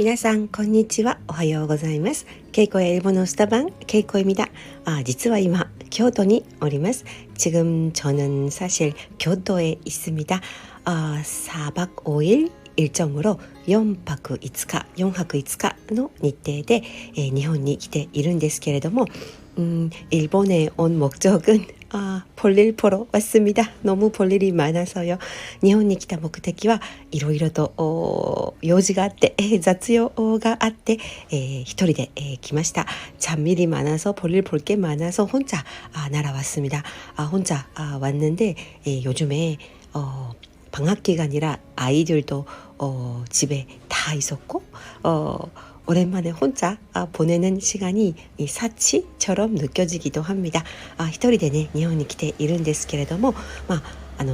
皆さんこんにちは。おはようございます。케이코의 일본어 수다방 케이코입니다.実は今京都におります。지금 저는 사실 교토에 있습니다. 4박 5일 일정으로 4泊 5日、4泊 5日の日程で、日本に来ているんですけれども、일본에 온 목적은 볼일 보러 왔습니다. 너무 볼일이 많아서요. 日本に来た目的はいろいろと用事があって、雑用があって、一人で、来ました. 잡일이 많아서 볼일 볼 게 많아서 혼자 날아왔습니다. 혼자 왔는데 요즘에 방학 기간이라 아이들도 집에 다 있었고 오랜만에 혼자 보내는 시간이 사치처럼 느껴지기도 합니다. 一人でね、日本に来ているんですけれども、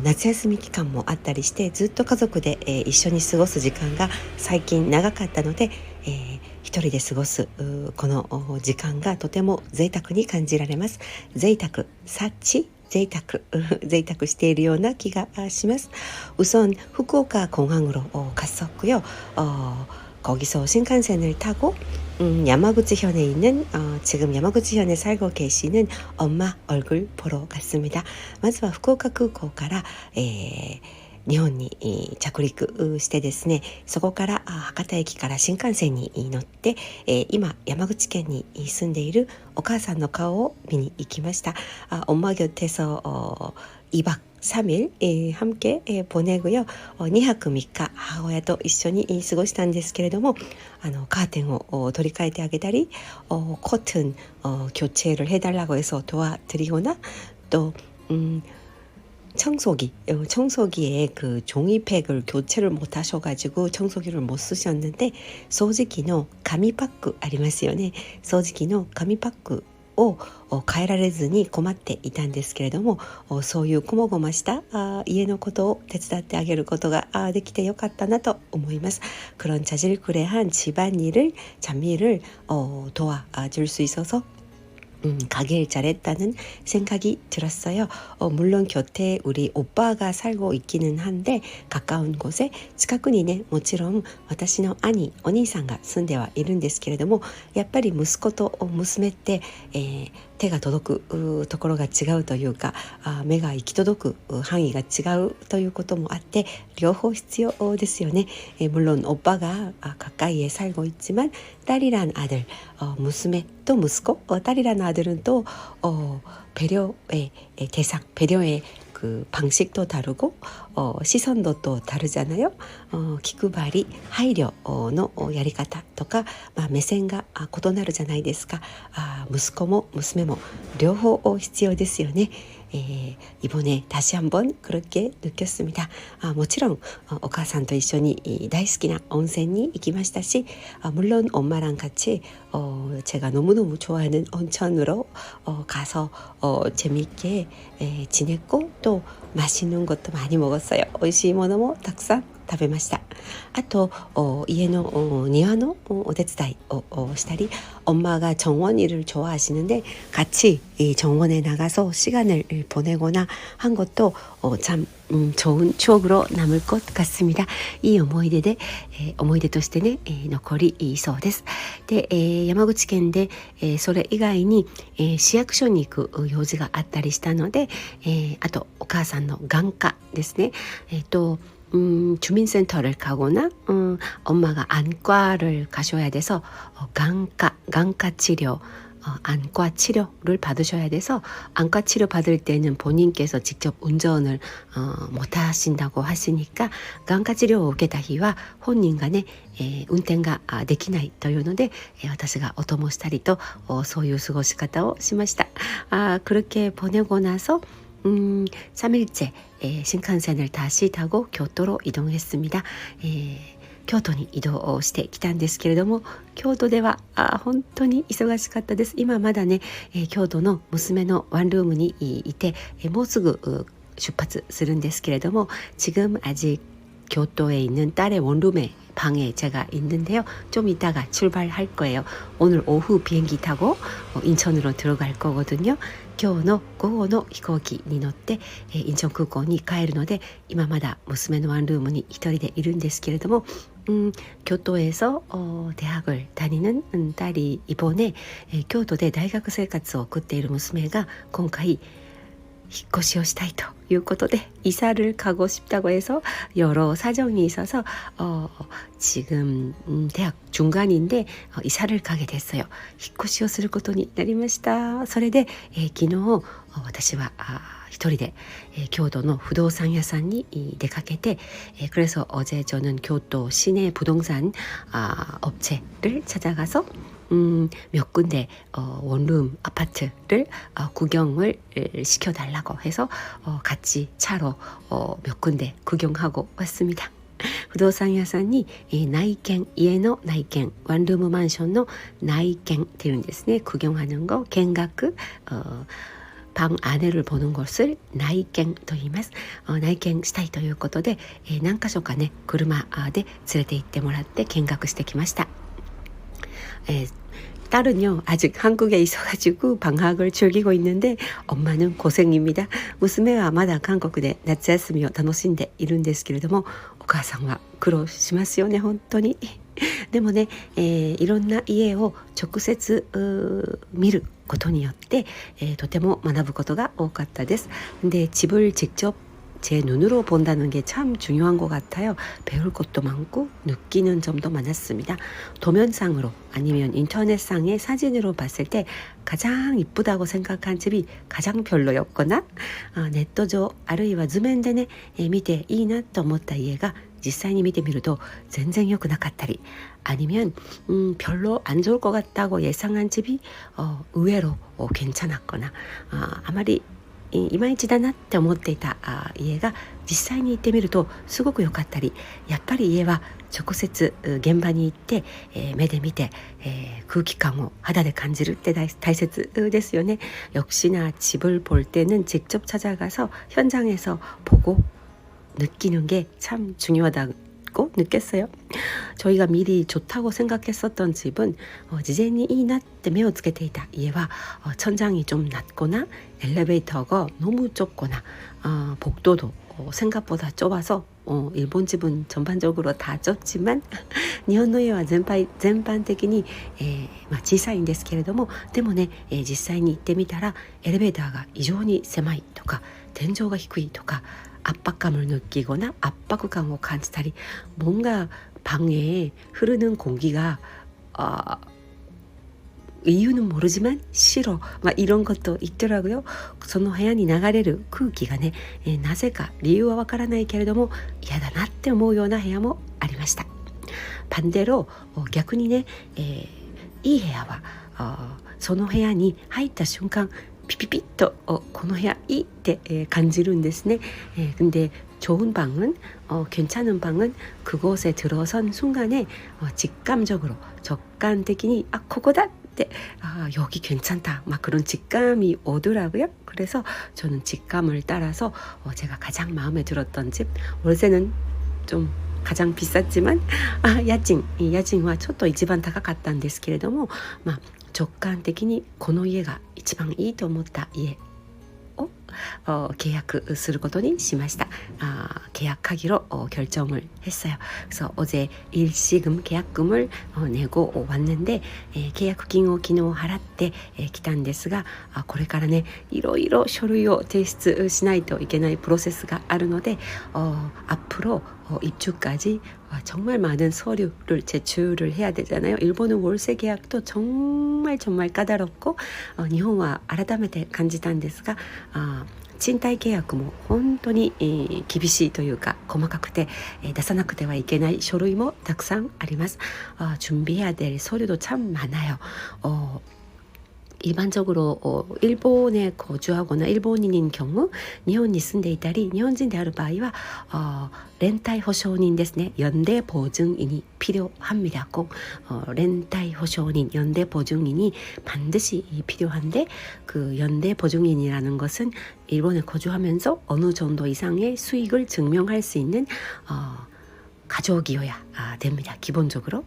夏休み期間もあったりしてずっと家族で、一緒に過ごす時間が最近長かったので、一人で過ごすこの時間がとても贅沢に感じられます。贅沢、사치贅沢しているような気がします。우선 후쿠오카 공항으로 갔었고요. 거기서 신칸센을 타고 야마구치현에 있는 지금 야마구치현에 살고 계시는 엄마 얼굴 보러 갔습니다. まずは福岡空港から日本に着陸してですね、そこから博多駅から新幹線に乗って、今山口県に住んでいるお母さんの顔を見に行きました。엄마 곁에서 2박 3일 함께 보내고요. 2泊3日母親と一緒に過ごしたんですけれども、カーテンを取り替えてあげたり、커튼 교체를 해달라고 해서 도와드리거나 또 청소기에 그 종이팩을 교체를 못 하셔가지고 청소기를 못 쓰셨는데 소지기의紙パック ありますよね。소지기의紙パックを変えられずに困っていたんですけれども、そういうこまごました家のことを手伝ってあげることができてよかったなと思います。그런 자질구레한 집안일을 잡일을 도와줄 수 있어서 가길 잘했다는 생각이 들었어요. 물론 곁에 우리 오빠가 살고 있기는 한데 가까운 곳에 近くにね、もちろん私の兄、お兄さんが住んではいるんですけれども、やっぱり息子と娘って、手が届くところが違うというか、目が行き届く範囲が違うということもあって、両方必要ですよね。물론 오빠가 가까이에 살고 있지만 딸이란 아들,娘또息子, 딸이란 아들은 또 배려의 대상, 배려의 그 방식도 다르고 시선도 또 다르잖아요. 기쿠바리, 하이려の やり方とか、目線が異なるじゃないですか。息子も娘も両方必要ですよね。이번에 다시 한번 그렇게 느꼈습니다. もちろんお母さんと一緒に大好きな温泉に行きましたし, 물론 엄마랑 같이 제가 너무너무 좋아하는 온천으로 가서 재미있게 지냈고 또 맛있는 것도 많이 먹었어요. 美味しいものもたくさん食べました。あと家の庭のお手伝いをしたり, 엄마가 정원 일을 좋아하시는데 같이 정원에 나가서 시간을 보내거나 한 것도 참 좋은 추억으로 남을 것 같습니다. 이思い出で思い出としてね、残りそうです。で、山口県でそれ以外に市役所に行く用事があったりしたので、あとお母さんの眼科ですね。주민센터를 가거나 엄마가 안과를 가셔야 돼서 간과 치료, 안과 치료를 받으셔야 돼서 안과 치료 받을 때는 본인께서 직접 운전을 못 하신다고 하시니까 간과 치료を受けた日は本人がね、運転ができないというので、私がお供したりとそういう過ごし方をしました。그렇게 보내고 나서 3일째 신칸센을 다시 타고 교토로 이동했습니다. 京都に移動してきたんですけれども、京都では本当に忙しかったです。今まだね、京都の娘のワンルームにいて、もうすぐ出発するんですけれども, 지금 아직 교토에 있는 딸의 원룸에 방에 제가 있는데요. 좀 이따가 출발할 거예요. 오늘 오후 비행기 타고 인천으로 들어갈 거거든요. 今日の午後の飛行機に乗って、インチョン空港に帰るので今まだ娘のワンルームに一人でいるんですけれども교토에서 대학을 다니는 딸이 이번에 교토で大学生活を送っている娘が今回引っ越しをしたいということで이사를 가고 싶다고 해서 여러 사정이 있어서 지금 대학 중간인데 이사를 가게 됐어요. 引っ越しをすることになりました。それで、昨日私は一人で京都の不動産屋さんに出かけて그래서 어제 저는 교토 시내 부동산 업체를 찾아가서 몇 군데 원룸 아파트를 구경을 시켜달라고 해서 같이 차로 몇 군데 구경하고 왔습니다. 不動産屋さんに内見家の内見ワンルームマンションの内見っていうんですね. 구경하는 거見学방 안에를 보는 것을内見と言います。内見したいということで何箇所かね車で連れて行ってもらって見学してきました。 딸은요 아직 한국에 있어가지고 방학을 즐기고 있는데 엄마는 고생입니다.娘はまだ韓国で夏休みを楽しんでいるんですけれどもお母さんは苦労しますよね本当に。でもね、いろんな家を直接見ることによって、とても学ぶことが多かったです。で、집을 직접 제 눈으로 본다는 게 참 중요한 것 같아요. 배울 것도 많고 느끼는 점도 많았습니다. 도면상으로 아니면 인터넷상의 사진으로 봤을 때 가장 이쁘다고 생각한 집이 가장 별로였거나ネット上あるいは図面でね見ていいなと思った家が実際に見てみると全然良くなかったり아니면 별로 안 좋을 것 같다고 예상한 집이 의외로 괜찮았거나 아마리いまいちだなって思っていた家が実際に行ってみるとすごく良かったりやっぱり家は直接現場に行って、目で見て、空気感を肌で感じるって大切ですよね. 역시나 집을 볼 때는 직접 찾아가서 현장에서 보고 느끼는 게 참 중요하다고 느꼈어요. 저희가 미리 좋다고 생각했었던 집은 지젠이 이나때 매우 つけていた家は 천장이 좀 낮거나 엘리베이터가 너무 좁거나 복도도 생각보다 좁아서 일본 집은 전반적으로 다 좁지만 일본の家は全般的に小さいんですけれどもでもね実際に行ってみたらエレベーターが異常に狭いとか天井が低いとか 압박감을 느끼거나 압박감을 감지다리 뭔가 방에 흐르는 공기가 이유는 모르지만 싫어 막 이런 것도 있더라고요. その部屋に流れる空気がねなぜか理由はわからないけれども嫌だなって思うような部屋もありました。 반대로逆にねいい部屋はその部屋に入った瞬間 피피피또 この部屋いいって 간지는ですね. 근데 좋은 방은 괜찮은 방은 그곳에 들어선 순간에 직감적으로 적감적이니 그거다 때 여기 괜찮다 막 그런 직감이 오더라고요. 그래서 저는 직감을 따라서 제가 가장 마음에 들었던 집 월세는 좀 가장 비쌌지만 야징와 초또 이지반 高かったんですけれども 直感的にこの家が一番いいと思った家を契約することにしました. 계약하기로 결정을 했어요. 그래서 어제 일시금 계약금을 내고 왔는데 계약금을 昨日払ってきたんですがこれからねいろいろ書類を提出しないといけないプロセスがあるので 앞으로 입주까지 정말 많은 서류를 제출을 해야 되잖아요. 일본은 월세 계약도 정말 까다롭고 일본은 改めて感じたんですが 賃貸契約も本当に厳しいというか細かくて出さなくてはいけない書類もたくさんあります. 준비해야 될 서류도 참 많아요. 일반적으로 일본에 거주하거나 일본인인 경우 일본에 住んでいたり日本人である場合は렌탈保証人ですね 연대 보증인이 필요합니다. 꼭 렌탈保証人 연대 보증인이 반드시 필요한데 그 연대 보증인이라는 것은 일본에 거주하면서 어느 정도 이상의 수익을 증명할 수 있는 過剰기여야 됩니다. 기본적으로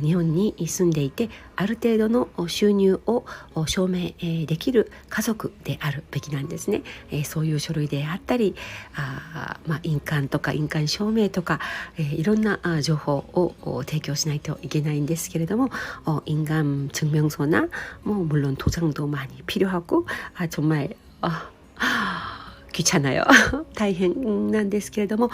日本に住んでいてある程度の収入を証明できる家族であるべきなんですね。そういう書類であったり印鑑とか印鑑証明とかいろんな情報を提供しないといけないんですけれども인감 증명서나 물론 도장도 많이 필요하고 정말 귀찮아요. 大変なんですけれども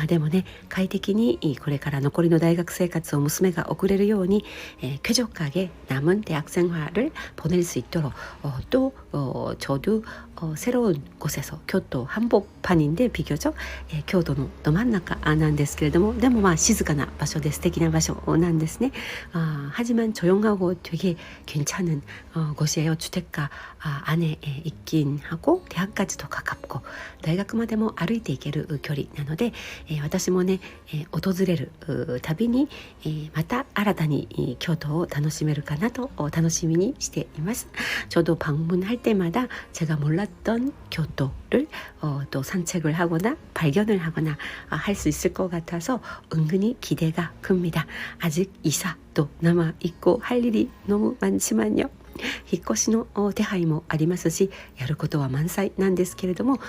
でもね快適にこれから残りの大学生活を娘が送れるように쾌적하게 남은 대학생활을 보낼 수 있도록 또 저도 새로운 곳에서 교토 한복판인데 비교적 교토의 ど真ん中なんですけれどもでも静かな場所で素敵な場所なんですね. 하지만 조용하고 되게 괜찮은 곳이에요. 주택가 안에 있긴 하고 대학까지도 가깝고大学までも歩いて行ける距離なので私もね訪れるたびにまた新たに京都を楽しめるかなと楽しみにしています. 저도 방문할 때마다 제가 몰랐던 교토를 또 산책을 하거나 발견을 하거나 할 수 있을 것 같아서 은근히 기대가 큽니다. 아직 이사도 남아있고 할 일이 너무 많지만요. 引っ越しの手配もありますしやることは満載なんですけれども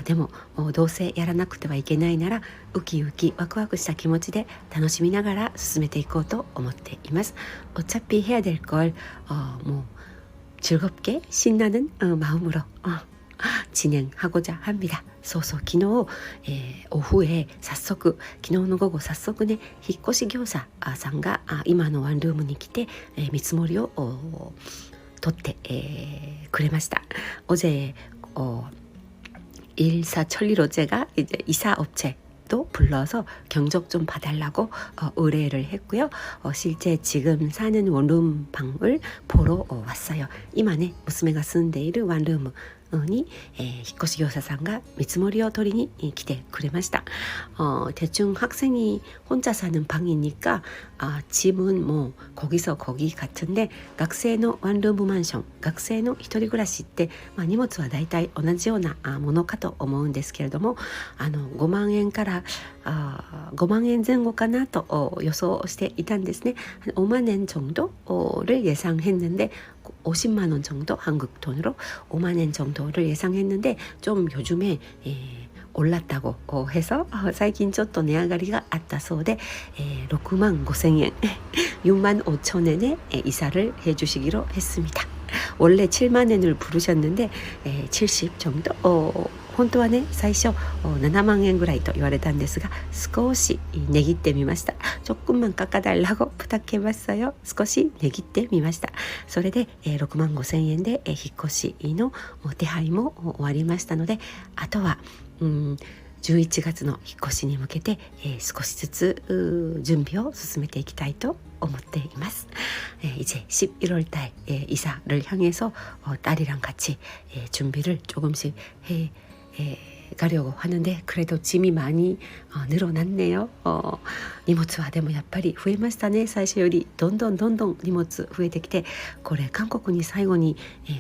でもどうせやらなくてはいけないならウキウキワクワクした気持ちで楽しみながら進めていこうと思っています. 어차피 해야 될 걸 즐겁게 신나는 마음으로 진행하고자 합니다. そうそう昨日、오후에 早速昨日の午後早速ね引っ越し業者さんが今のワンルームに来て、見積もりを取って、くれました. 어제 일사천리로 제가 이제 이사 업체도 불러서 경적 좀 봐달라고 의뢰를 했고요. 실제 지금 사는 원룸 방을 보러 왔어요. 이만에娘が住んでいるワンルームに、引っ越し業者さんが見積もりを取りに来てくれました. 대충 학생이 혼자 사는 방이니까 집은 뭐 거기서 거기 같은데学生の 원룸マンション 学生の一人暮らしって、荷物はだいたい同じようなものかと思うんですけれども5万円から5万円前後かなと予想していたんですね. 5만 엔 정도를 예상했는데 50만 원 정도 한국 돈으로 5만 엔 정도를 예상했는데 좀 요즘에 올랐다고 해서 最近ちょっと値上がりがあったそうで 6만 5천 엔 6만 5천 엔에 이사를 해주시기로 했습니다. 원래 7만 엔을 부르셨는데 70 정도 本当はね最初7万円ぐらいと言われたんですが少し値切ってみました. 조금만 깎아달라고 부탁해봤어요. 少し値切ってみました. それで6만 5천円で引っ越しの手配も終わりましたのであとは11月の引っ越しに向けて少しずつ準備を進めていきたいと思っています. 이제 11월 달 이사를 향해서 딸이랑 같이 준비를 조금씩 해 가려고 하는데 그래도 짐이 많이 늘어났네요. 荷物はでもやっぱり増えましたね。最初よりどんどん荷物増えてきてこれ韓国に最後に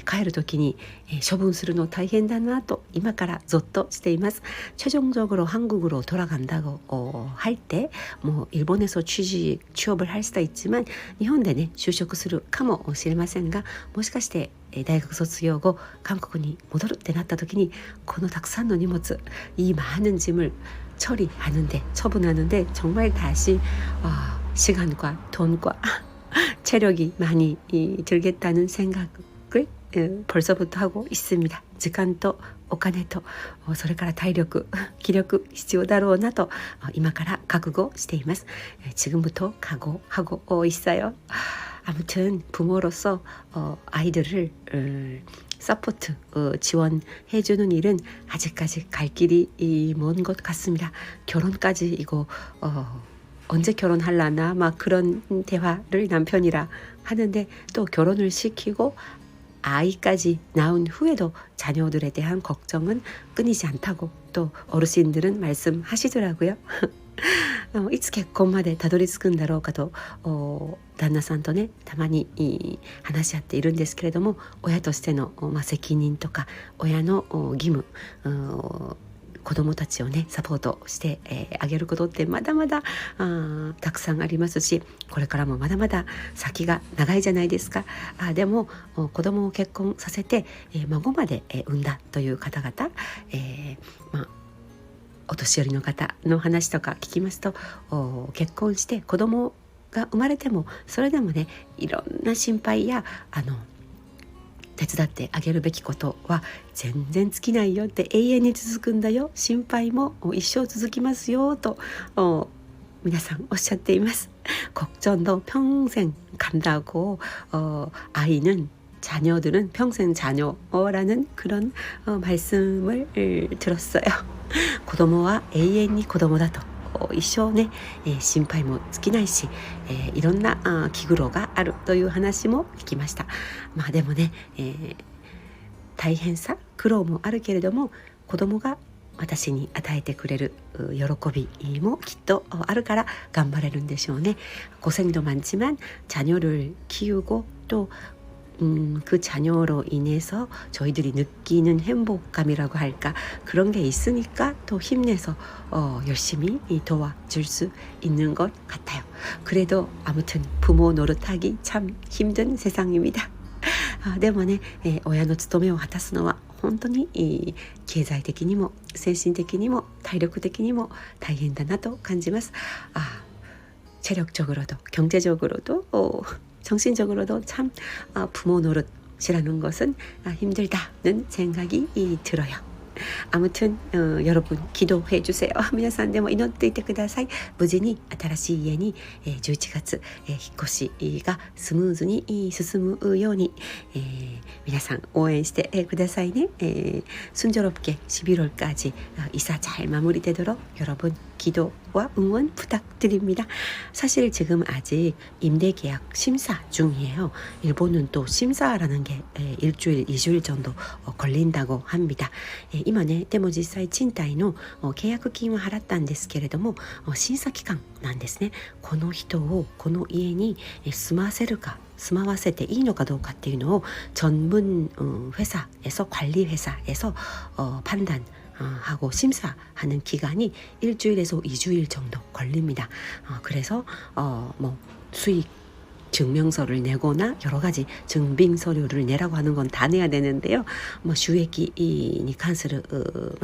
帰る時に処分するの大変だなと今からゾッとしています. 최종적으로 한국으로 돌아간다고 할 때 뭐 일본에서 취업을 할 수도 있지만 일본에ね就職するかもしれませんがもしかして大学卒業後韓国に戻るってなった時にこのたくさんの荷物이 많은 짐을 처리하는데 처분하는데 정말 다시 시간과 돈과 체력이 많이 들겠다는 생각을 벌써부터 하고 있습니다. 時間とお金とそれから体力気力必要だろうなと今から覚悟しています. 지금부터 각오하고 있어요. 아무튼 부모로서 아이들을 서포트 지원해주는 일은 아직까지 갈 길이 먼 것 같습니다. 결혼까지 이거 언제 결혼할라나 막 그런 대화를 남편이랑 하는데 또 결혼을 시키고 아이까지 낳은 후에도 자녀들에 대한 걱정은 끊이지 않다고 또 어르신들은 말씀하시더라고요. いつ結婚までたどり着くんだろうかと旦那さんとねたまに話し合っているんですけれども親としての責任とか親の義務子どもたちをねサポートして、あげることってまだまだたくさんありますし、これからもまだまだ先が長いじゃないですか。でも子どもを結婚させて、孫まで、産んだという方々、お年寄りの方の話とか聞きますと、結婚して子供が生まれてもそれでもねいろんな心配や手伝ってあげるべきことは全然尽きないよって、永遠に続くんだよ、心配も一生続きますよと皆さんおっしゃっています。걱정도 평생 간다고 아이는 자녀들은 평생 자녀라는 그런 말씀을 들었어요. 子供は永遠に子供だと、一生ね、心配も尽きないし、いろんな気苦労があるという話も聞きました。でもね、大変さ苦労もあるけれども、子供が私に与えてくれる喜びもきっとあるから頑張れるんでしょうね。고생도 많지만 자녀를 키우고 또 그 자녀로 인해서 저희들이 느끼는 행복감이라고 할까, 그런 게 있으니까 더 힘내서 열심히 도와줄 수 있는 것 같아요. 그래도 아무튼 부모 노릇하기 참 힘든 세상입니다. でもね、親の務めを果たすのは本当に経済的にも精神的にも体力的にも大変だなと感じます。체력적으로도 경제적으로도 정신적으로도 참 부모 노릇이라는 것은 힘들다는 생각이 들어요. 아무튼 여러분 기도해 주세요. 皆さんでも祈っていてください。無事に新しい家に11月引っ越しがスムーズに進むように皆さん応援してくださいね。순조롭게 11월까지 이사 잘 마무리되도록 여러분 기도와 응원 부탁드립니다. 사실 지금 아직 임대계약 심사 중이에요. 일본은 또 심사라는 게 일주일, 2주일 정도 걸린다고 합니다. 今ね、でも実際賃貸の契約金は払ったんですけれども、審査期間なんですね。この人をこの家に住まわせていいのかどうかっていうのを전문 회사에서 관리 회사에서 판단하고 심사하는 기간이 일주일에서 2주일 정도 걸립니다. 그래서 수익 증명서를 내거나 여러 가지 증빙 서류를 내라고 하는 건 다 내야 되는데요. 収益に関する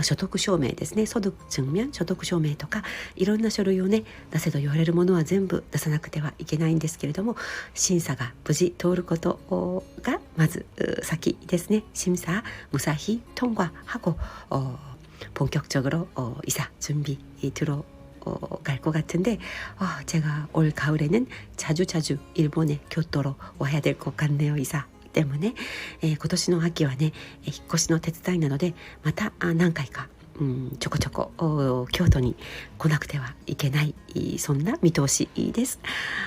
所得証明ですね、所得증명、所得証明とかいろんな書類をね出せと言われるものは全部出さなくてはいけないんですけれども、審査が無事通ることがまず先ですね。심사 무사히 통과하고 본격적으로 이사 준비 갈 것 같은데, 제가 올 가을에는 자주 일본의 교토로 와야 될 것 같네요. 이사 때문에 今年の秋はね引っ越しの手伝いなのでまた何回かちょこちょこ京都に来なくてはいけない、そんな見通しです。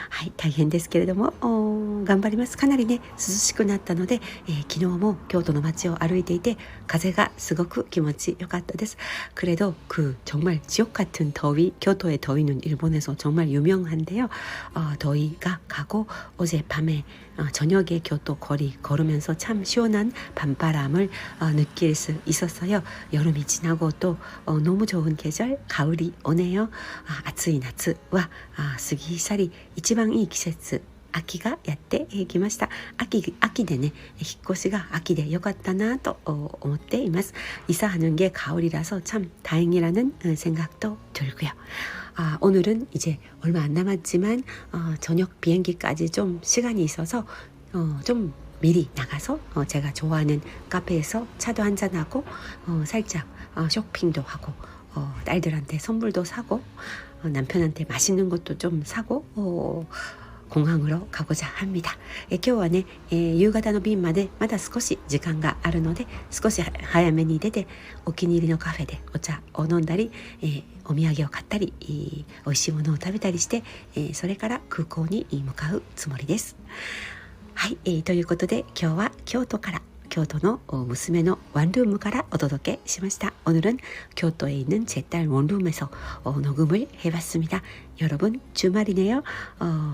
はい、大変ですけれども頑張ります。かなりね涼しくなったので、昨日も京都の街を歩いていて風がすごく気持ちよかったです。그래도 정말 지옥 같은 더위, 교토의 더위는 일본에서 정말 유명한데요. 더위가 가고 어젯밤에 저녁에 교토 거리 걸으면서 참 시원한 밤바람을 느낄 수 있었어요. 여름이 지나고 또 너무 좋은 계절 가을이 오네요. 暑い夏は過ぎ去り一番いい季節秋がやってきました。秋でね引っ越しが秋でよかったなと思っています。이사하는 게 가을이라서 참 다행이라는 생각도 들고요. 오늘은 이제 얼마 안 남았지만 저녁 비행기까지 좀 시간이 있어서 좀 미리 나가서 제가 좋아하는 카페에서 차도 한잔하고 살짝 쇼핑도 하고 딸들한테 선물도 사고 남편한테 맛있는 것도 좀 사고 공항으로 가고자 합니다. 今日はね、夕方の便までまだ少し時間があるので少し早めに出てお気に入りのカフェでお茶を飲んだり、お土産を買ったり、美味しいものを食べたりして、それから空港に向かうつもりです。はい、ということで今日は京都の娘の원룸からお届けしました。오늘은 교토에 있는 제 딸 원룸에서 녹음을 해봤습니다. 여러분 주말이네요.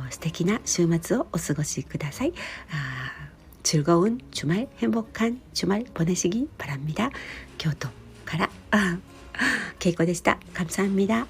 素敵な週末をお過ごしください。 즐거운 주말, 행복한 주말 보내시기 바랍니다. 교토からケイコでした。감사합니다。